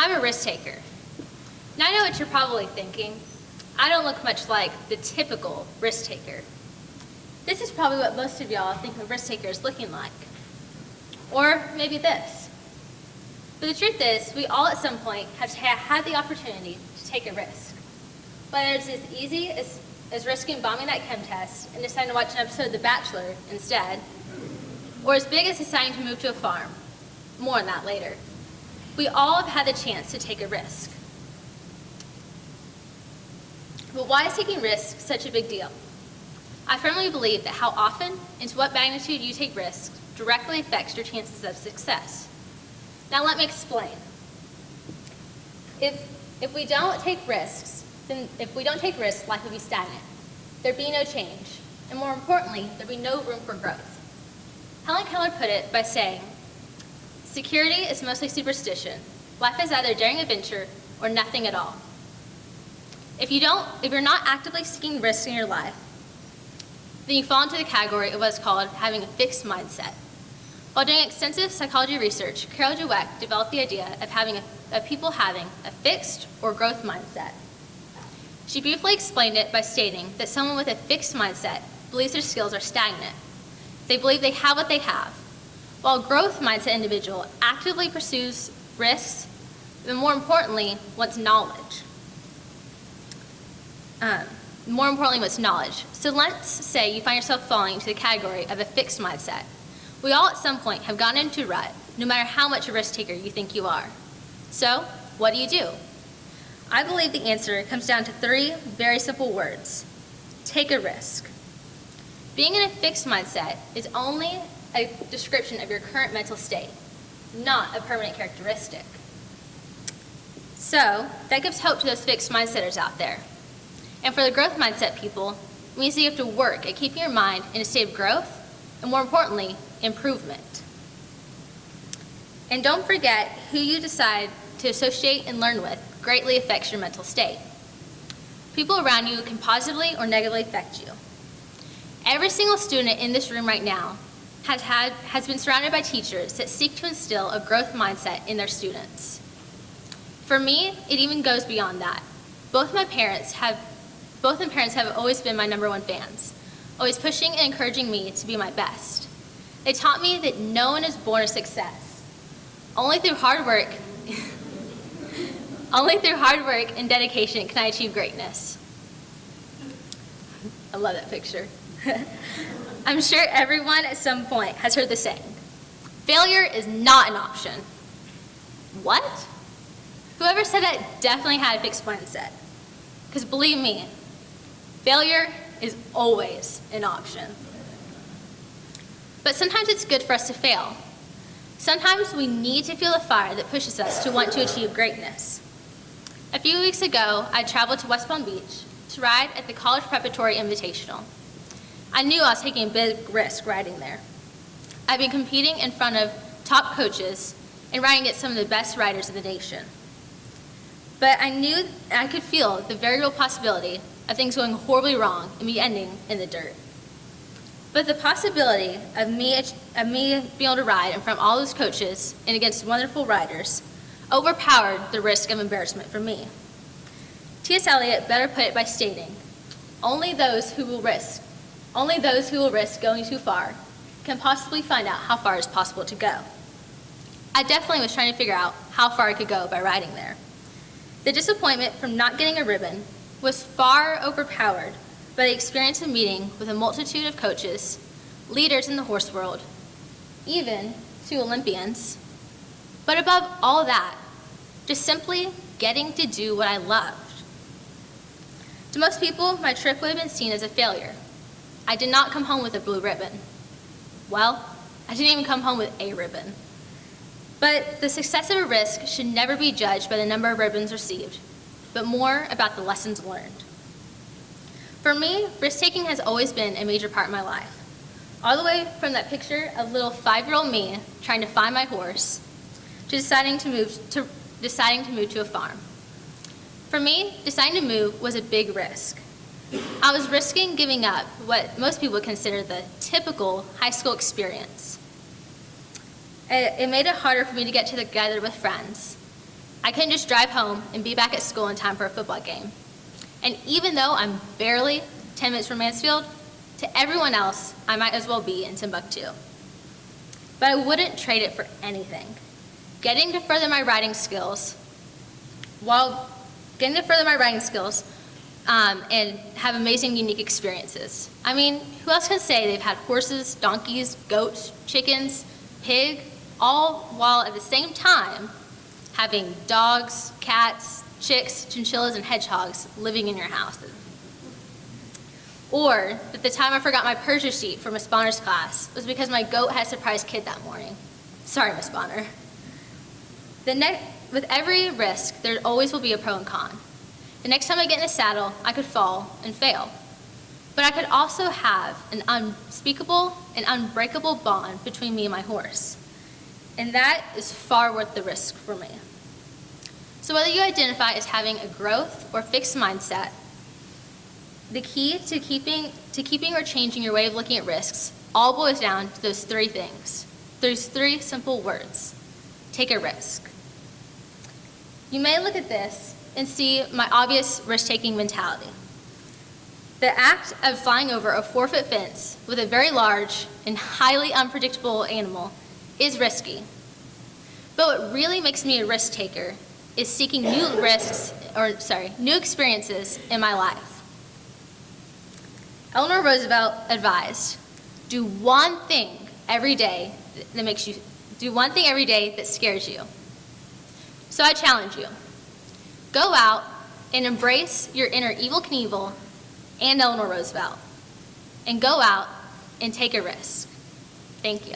I'm a risk taker. Now I know what you're probably thinking. I don't look much like the typical risk taker. This is probably what most of y'all think a risk taker is looking like. Or maybe this. But the truth is, we all at some point have had the opportunity to take a risk. Whether it's as easy as risking bombing that chem test and deciding to watch an episode of The Bachelor instead, or as big as deciding to move to a farm. More on that later. We all have had the chance to take a risk. But why is taking risks such a big deal? I firmly believe that how often and to what magnitude you take risks directly affects your chances of success. Now let me explain. If we don't take risks, life would be stagnant. There'd be no change, and more importantly, there'd be no room for growth. Helen Keller put it by saying, "Security is mostly superstition. Life is either daring adventure or nothing at all." If you're not actively seeking risks in your life, then you fall into the category of what's called having a fixed mindset. While doing extensive psychology research, Carol Dweck developed the idea of people having a fixed or growth mindset. She briefly explained it by stating that someone with a fixed mindset believes their skills are stagnant. They believe they have what they have, while a growth mindset individual actively pursues risks, and more importantly, wants knowledge. So let's say you find yourself falling into the category of a fixed mindset. We all at some point have gotten into a rut, no matter how much a risk taker you think you are. So, what do? I believe the answer comes down to 3 very simple words. Take a risk. Being in a fixed mindset is only a description of your current mental state, not a permanent characteristic. So, that gives hope to those fixed mindsetters out there. And for the growth mindset people, it means that you have to work at keeping your mind in a state of growth, and more importantly, improvement. And don't forget, who you decide to associate and learn with greatly affects your mental state. People around you can positively or negatively affect you. Every single student in this room right now has been surrounded by teachers that seek to instill a growth mindset in their students. For me, it even goes beyond that. Both my parents have always been my #1 fans, always pushing and encouraging me to be my best. They taught me that no one is born a success. Only through hard work and dedication can I achieve greatness. I love that picture. I'm sure everyone at some point has heard the saying, failure is not an option. What? Whoever said that definitely had a fixed mindset. Because believe me, failure is always an option. But sometimes it's good for us to fail. Sometimes we need to feel the fire that pushes us to want to achieve greatness. A few weeks ago, I traveled to West Palm Beach to ride at the College Preparatory Invitational. I knew I was taking a big risk riding there. I've been competing in front of top coaches and riding against some of the best riders in the nation. But I knew I could feel the very real possibility of things going horribly wrong and me ending in the dirt. But the possibility of me being able to ride in front of all those coaches and against wonderful riders overpowered the risk of embarrassment for me. T.S. Eliot better put it by stating, only those who will risk going too far can possibly find out how far it's possible to go. I definitely was trying to figure out how far I could go by riding there. The disappointment from not getting a ribbon was far overpowered by the experience of meeting with a multitude of coaches, leaders in the horse world, even 2 Olympians, but above all that, just simply getting to do what I loved. To most people, my trip would have been seen as a failure. I did not come home with a blue ribbon. Well, I didn't even come home with a ribbon. But the success of a risk should never be judged by the number of ribbons received, but more about the lessons learned. For me, risk-taking has always been a major part of my life. All the way from that picture of little 5-year-old me trying to find my horse, to deciding to move to a farm. For me, deciding to move was a big risk. I was risking giving up what most people would consider the typical high school experience. It made it harder for me to get together with friends. I couldn't just drive home and be back at school in time for a football game. And even though I'm barely 10 minutes from Mansfield, to everyone else, I might as well be in Timbuktu. But I wouldn't trade it for anything. Getting to further my writing skills, and have amazing, unique experiences. I mean, who else can say they've had horses, donkeys, goats, chickens, pig, all while at the same time having dogs, cats, chicks, chinchillas, and hedgehogs living in your house? Or that the time I forgot my Persia sheet for Miss Bonner's class was because my goat had a surprise kid that morning. Sorry, Miss Bonner. With every risk, there always will be a pro and con. The next time I get in a saddle, I could fall and fail. But I could also have an unspeakable and unbreakable bond between me and my horse. And that is far worth the risk for me. So whether you identify as having a growth or fixed mindset, the key to keeping or changing your way of looking at risks all boils down to those three things. There's three simple words. Take a risk. You may look at this and see my obvious risk-taking mentality. The act of flying over a 4-foot fence with a very large and highly unpredictable animal is risky. But what really makes me a risk taker is seeking new experiences in my life. Eleanor Roosevelt advised, do one thing every day that scares you. So I challenge you. Go out and embrace your inner Evel Knievel and Eleanor Roosevelt. And go out and take a risk. Thank you.